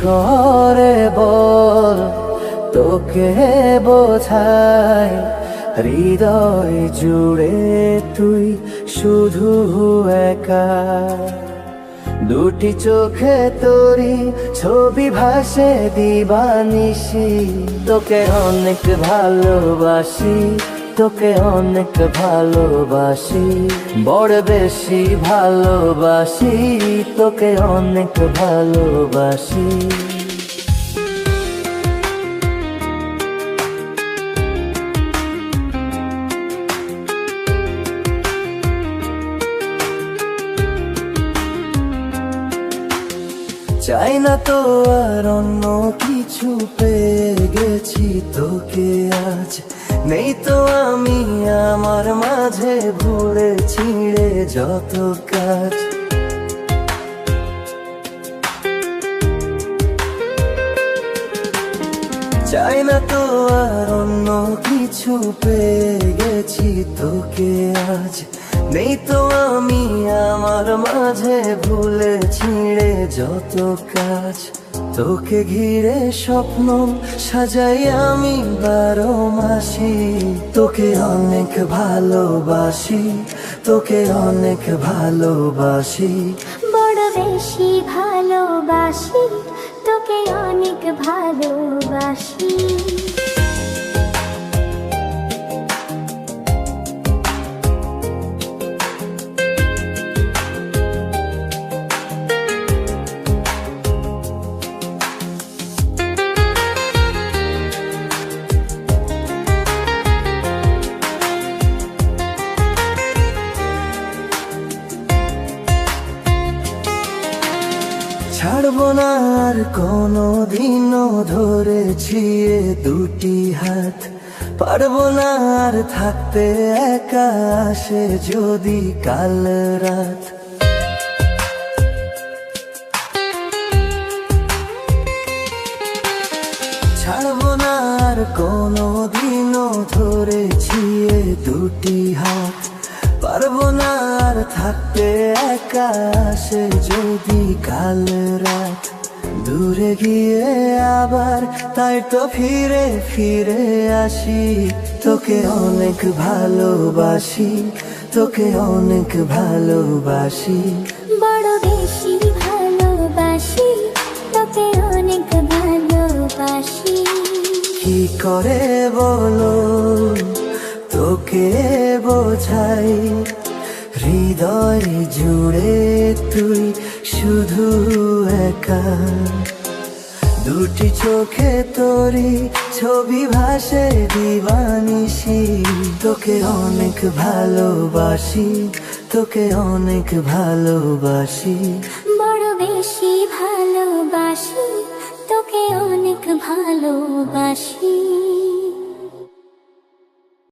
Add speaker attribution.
Speaker 1: করে বল তোকে বোঝাই, হৃদয় জুড়ে তুই শুধু একা। দুটি চোখে তোরি ছবি ভাসে দিবানিশি, তোকে অনেক ভালোবাসি, তোকে অনেক ভালোবাসি, বড় বেশি ভালোবাসি, তোকে অনেক ভালোবাসি। চাই না তো আর অন্য কিছু, পেয়ে গেছি তোকে আজ। নেই তো আমি আমার মাঝে ভুলে ছিঁড়ে যত কাজ। চাই না তো আর অন্য কিছু, পেয়ে গেছি তোকে আজ। নেই তো আমি আমার মাঝে ভুলে ছিঁড়ে যত কাজ। তোকে ঘিরে স্বপ্ন সাজাই আমি 12 মাসি, তোকে অনেক ভালোবাসি, তোকে অনেক ভালোবাসি,
Speaker 2: বড় বেশি ভালোবাসি, তোকে অনেক ভালোবাসি।
Speaker 1: ছাড়বো না আর কোনো দিনও ধরেছি এ দুটি হাত। পারবো না আর থাকতে একা, আসে যদি কাল রাত। ছাড়বো না আর কোনো দিনও ধরেছি এ দুটি হাত। পারবো না আর থাকতে একা, আসে যদি কাল রাত। দূরে গিয়ে আবার তাই তো ফিরে ফিরে আসি, তোকে অনেক ভালোবাসি, তোকে অনেক ভালোবাসি,
Speaker 2: বড় বেশি ভালোবাসি, তোকে অনেক ভালোবাসি।
Speaker 1: কি করে বলো তোকে বোঝাই, হৃদয় জুড়ে তুই শুধু একা। দুটি চোখে তোরি ছবি ভাসে দিবানিশি, তোকে অনেক ভালোবাসি, তোকে অনেক ভালোবাসি,
Speaker 2: বড় বেশি ভালোবাসি, তোকে অনেক ভালোবাসি।